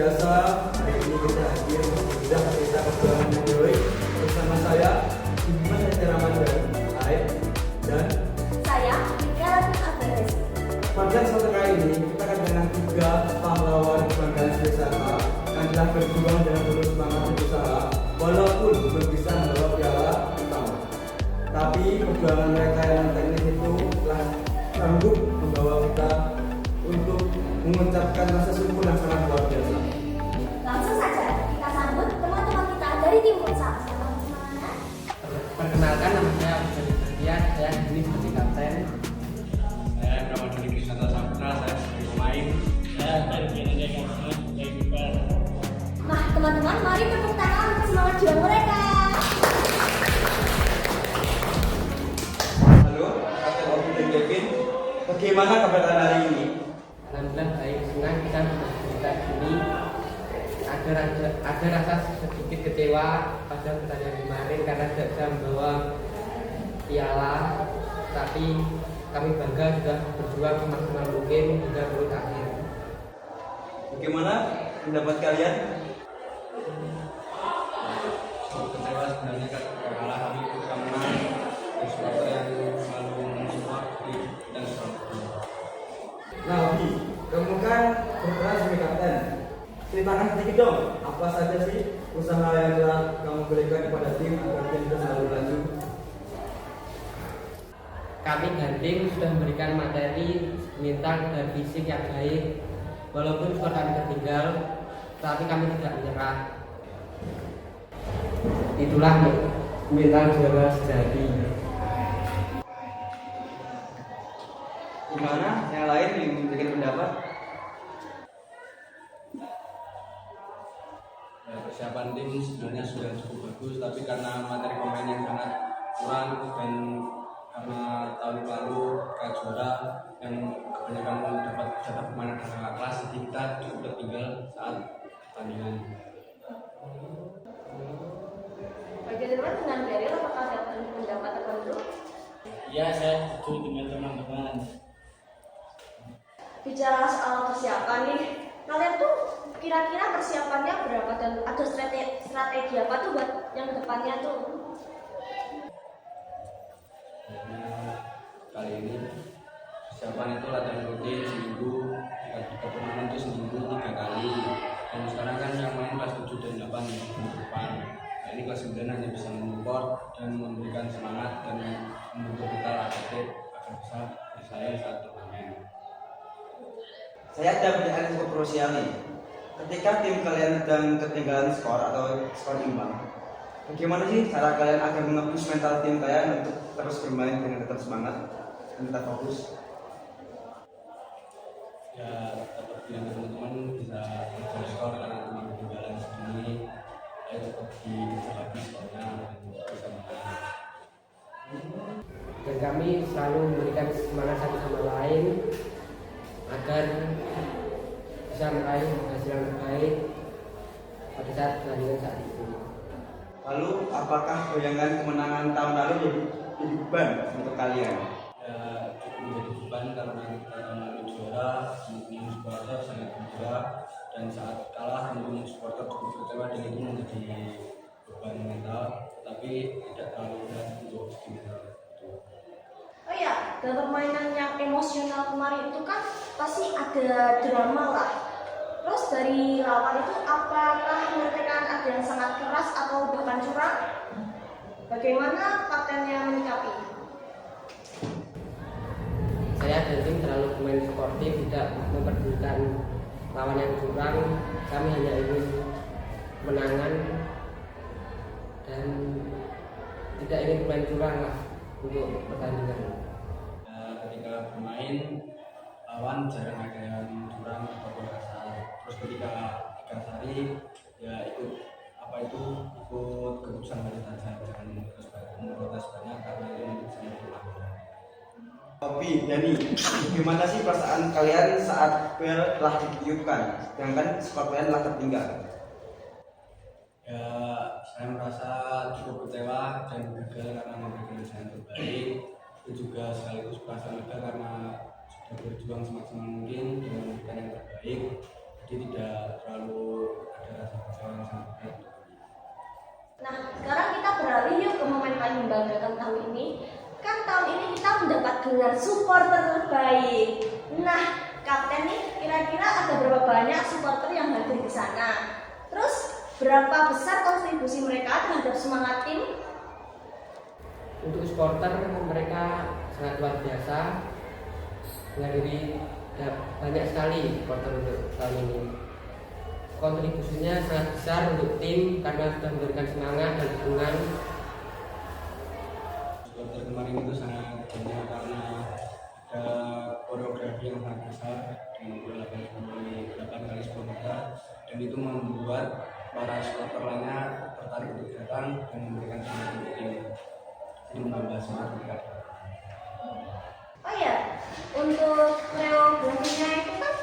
biasa, hari ini kita hadir sudah kita perjuangan yang heroik bersama saya, Dimas Ramadan, Aib, dan Saya Ika Abdul. pada kesempatan kali ini kita akan dengan 3 pahlawan kebanggaan wisata yang telah berjuang dengan penuh semangat berusaha walaupun belum bisa membawa piala utama. Tapi perjuangan mereka yang teknis itu telah sanggup membawa kita untuk mengucapkan rasa syukur yang sangat luar biasa. Langsung saja kita sambut teman-teman kita dari tim futsal. Selamat semangat. Perkenalkan, nama saya Abdul Setia, saya ini sebagai kapten. Saya Pramadini Krisnata Saputra, saya sebagai pemain. Saya dari Biananda Kasma sebagai kiper. Nah teman-teman, mari tepuk tangan untuk semangat juang mereka. Halo, Kapten Obi dan Kevin. Bagaimana kabar kalian hari ini? Alhamdulillah baik, senang kita bercerita ini. Ada rasa sedikit kecewa pada pertandingan kemarin karena tidak bisa membawa piala, tapi kami bangga sudah berjuang semaksimal mungkin hingga menit akhir. Bagaimana pendapat kalian? Kecewa sebenarnya kalah, tapi ketika menang, dan supporter yang selalu mensupport dan supporter. Nah, Obi, kamu kan berperan sebagai kapten. Ceritakan sedikit dong, apa saja sih usaha yang telah kamu berikan kepada tim agar tim bisa selalu lanjut? Kami dan tim sudah memberikan materi, mental dan fisik yang baik. Walaupun skor kami tertinggal, tapi kami tidak menyerah. Itulah mental juara sejati. Gimana yang lain yang memberikan pendapat? Ya, persiapan tim sebenarnya sudah cukup bagus, tapi karena materi pemain yang sangat kurang dan karena tahun lalu kayak juara yang kebanyakan dapat pemain dari kakak kelas, jadi kita cukup tertinggal saat pertandingan. Bagaimana dengan Daryl? Apakah ada pendapat tertentu? Ya, saya setuju dengan teman-teman. Bicara soal persiapan nih, kalian tuh kira-kira persiapannya berapa dan ada strategi apa tuh buat yang depannya tuh? Kali ini persiapan itu latihan rutin seminggu, jika turnamen itu seminggu 3 kali. Dan sekarang kan yang main kelas 7 dan 8 minggu depan. Nah, ini kelas 9 hanya bisa mensupport dan memberikan semangat dan membentuk kita atlet agar bisa bersaing saat turnamen. Saya ada pertanyaan cukup krusial nih. Ketika tim kalian sedang ketinggalan skor atau skor imbang, bagaimana sih cara kalian agar mengebus mental tim kalian untuk terus bermain dengan tetap semangat dan tetap fokus? Ya, tetap bilang ke teman-teman bisa mengejar skor karena cuma ketinggalan segini. Ayo tetap dikejar lagi skornya dan bisa menang. Dan kami selalu memberikan semangat satu sama lain agar bisa meraih hasil yang terbaik pada saat pertandingan saat itu. Lalu, apakah bayangan kemenangan tahun lalu jadi beban untuk kalian? Ya, cukup menjadi beban karena kita tahun lalu juara, mendukung supporter sangat gembira, dan saat kalah mendukung supporter cukup kecewa dan itu menjadi beban mental, tapi tidak terlalu berat untuk mental. Oh iya, dalam permainan yang emosional kemarin itu kan pasti ada drama lah. Terus dari lawan itu apakah mereka ada yang sangat keras atau bahkan curang? Bagaimana kaptennya menyikapi? Saya dan tim terlalu bermain sportif, tidak memperdulikan lawan yang curang. Kami hanya ingin menangan dan tidak ingin bermain curang lah untuk pertandingan. Ketika bermain lawan jarang ada yang curang ataupun kasar. Terus ketika kasari ya ikut keputusan dari saja, jangan memprotes banyak karena ini sangat berlaku. Obi, Dani, bagaimana sih perasaan kalian saat bel telah ditiupkan, sedangkan skor kalian telah tertinggal? Ya, saya merasa cukup kecewa dan gagal karena memberikan usaha yang terbaik. Itu juga sekaligus perasaan lega karena sudah berjuang semaksimal mungkin dengan memberikan yang terbaik. jadi tidak terlalu ada rasa kecewa yang sangat berat. Nah, sekarang kita beralih yuk ke momen paling membanggakan tahun ini. Kan tahun ini kita mendapat gelar supporter terbaik. Nah, Kapten nih, kira-kira ada berapa banyak supporter yang hadir di sana? Terus, berapa besar kontribusi mereka terhadap semangat tim? Untuk supporter mereka sangat luar biasa, menghadiri banyak sekali supporter untuk tahun ini. Kontribusinya sangat besar untuk tim karena sudah memberikan semangat dan dukungan. Supporter kemarin itu sangat banyak karena ada koreografi yang sangat besar dengan durasi 8 kali 10 meter, dan itu membuat para supporter lainnya tertarik untuk datang dan memberikan semangat untuk tim. Jadi menambah semangat mereka. Oh ya, untuk koreografinya itu kan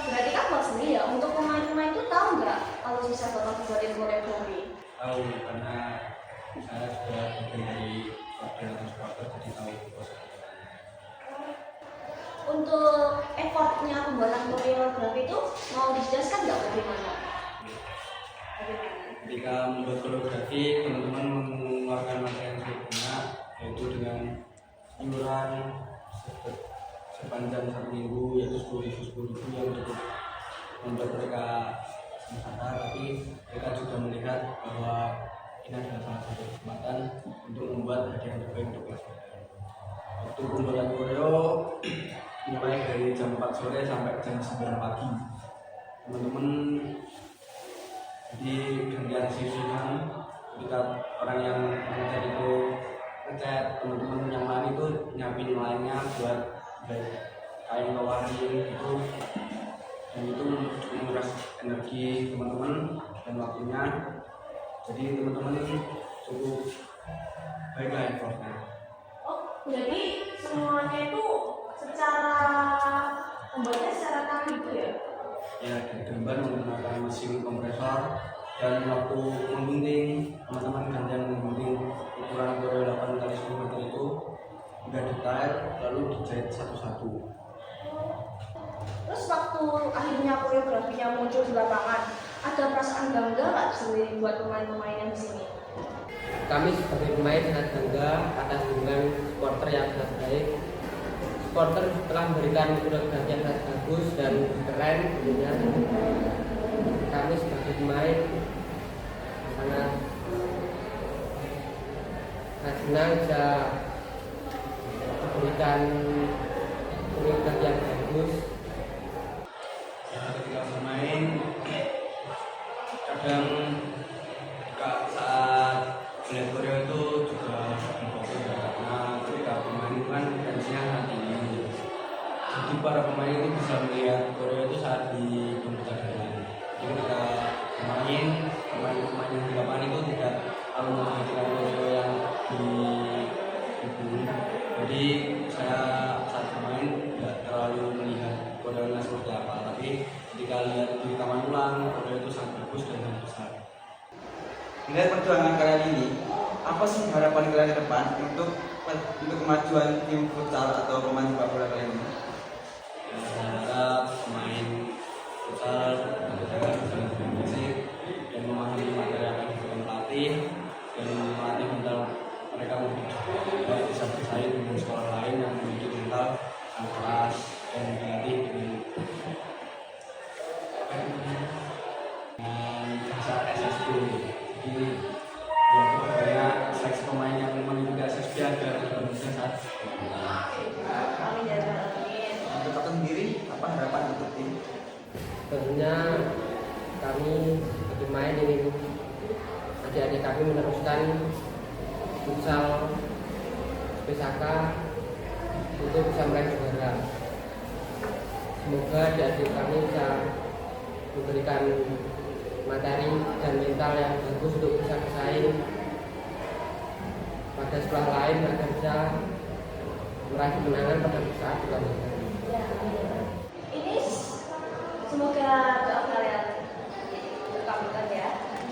berarti kan bos sendiri ya. Untuk pemain-pemain itu tahu nggak kalau bisa bakal buatin koreografi? Tahu karena saya sudah bagian dari koordinator supporter, jadi tahu proses. Untuk effortnya pembuatan koreografi itu mau dijelaskan nggak bagaimana? Ketika membuat koreografi, teman-teman mengeluarkan materi yang cukup banyak, yaitu dengan iuran sepanjang 1 minggu, yaitu 10.000 yang cukup membuat mereka sengsara, tapi mereka juga melihat bahwa ini adalah salah satu kesempatan untuk membuat hadiah yang terbaik untuk kelas. Waktu pembuatan koreo mulai dari jam 4 sore sampai jam 9 pagi. Teman-teman jadi gantian shift-shiftan, ketika orang yang ngecat itu ngecat, teman-teman yang lain itu nyiapin lainnya buat kain pewarna itu, dan itu cukup menguras energi teman-teman dan waktunya. Jadi teman-teman cukup baiklah effortnya. Oh, jadi semuanya itu secara pembuatnya secara tangan gitu ya? Ya, dari gambar menggunakan mesin kompresor, dan waktu menggunting teman-teman gantian menggunting ukuran koreo 8 kali 10 meter itu udah detail, lalu dijahit satu-satu. Terus waktu akhirnya koreografinya muncul di lapangan, ada perasaan bangga nggak sendiri buat pemain-pemain yang di sini? Kami sebagai pemain sangat bangga atas dukungan supporter yang sangat baik. Supporter telah memberikan koreografi yang sangat bagus dan keren tentunya. Kami sebagai pemain sangat senang bisa memberikan koreografi yang bagus. Ya, ketika bermain kadang saat melihat koreo itu juga berfokus ya, karena ketika bermain itu kan tensinya sangat tinggi. Jadi para pemain itu bisa melihat koreo itu saat di komputer jalan. Jadi ketika bermain, pemain-pemain yang di lapangan itu tidak terlalu memperhatikan koreo yang di tubuh. Jadi saya saat bermain tidak terlalu melihat koreonya seperti apa, tapi ketika lihat di rekaman ulang, koreo itu sangat bagus dan sangat besar. Melihat perjuangan kalian ini, apa sih harapan kalian ke depan untuk kemajuan tim futsal atau pemain sepak bola kalian ini? Ya, saya harap pemain futsal bisa lebih fisik dan memahami materi yang diberikan pelatih, dan melatih mental mereka lebih baik, bisa bersaing dengan sekolah lain yang memiliki mental yang keras dan dilatih dengan bahasa SSB. Jadi banyak seleksi pemain yang memiliki SSB agar bermudah saat Kami jalanin. Untuk kakak sendiri, apa harapan untuk tim? Tentunya kami sebagai pemain ingin adik-adik kami meneruskan futsal PSK untuk bisa meraih juara. Semoga adik-adik kami bisa memberikan materi dan mental yang bagus untuk bisa bersaing pada sekolah lain agar bisa meraih kemenangan pada saat pertandingan. Ini semoga doa kalian terkabulkan ya.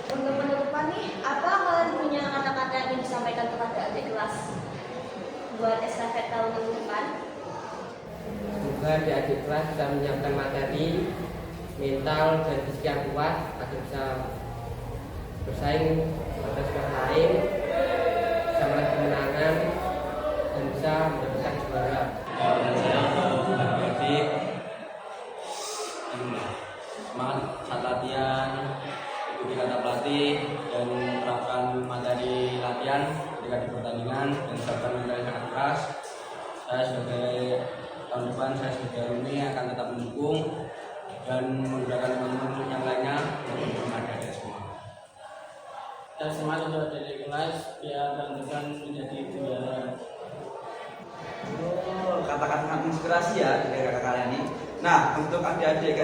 Untuk penutupan nih, apa kalian punya kata-kata yang ingin disampaikan kepada adik kelas buat estafet tahun depan? Semoga adik-adik kelas bisa menyiapkan materi mental dan fisik yang kuat agar bisa bersaing pada sekolah lain, bisa meraih kemenangan dan bisa mendapatkan juara. Dan saya untuk adik-adik semangat saat latihan, ikuti kata pelatih dan terapkan materi latihan ketika di pertandingan dan siapkan mental yang sangat keras. Saya sebagai tahun depan saya sebagai alumni akan tetap mendukung dan menggunakan teman-teman yang lainnya untuk bermain semua. Dan semangat untuk adik kelas biar tahun depan menjadi juara. Oh, kata-kata sangat menginspirasi ya dari kakak kalian ini. Nah, untuk adik-adik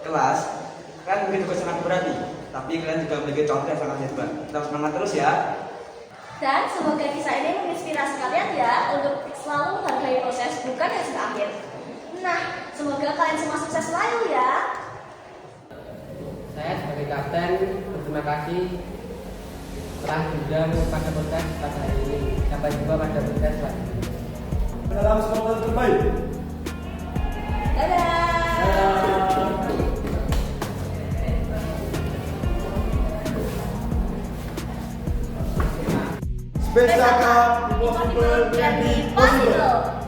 kelas kan mungkin juga sangat berat nih, tapi kalian juga memiliki contoh yang sangat hebat. Tetap semangat terus ya. Dan semoga kisah ini menginspirasi kalian ya untuk selalu menghargai proses, bukan yang sudah akhir. Nah, semoga kalian semua sukses selalu ya. Saya sebagai kapten berterima kasih telah diundang pada podcast pada hari ini. Sampai jumpa pada podcast selanjutnya. Salam supporter terbaik. Dadah. Spesial Cup Impossible Trending Possible.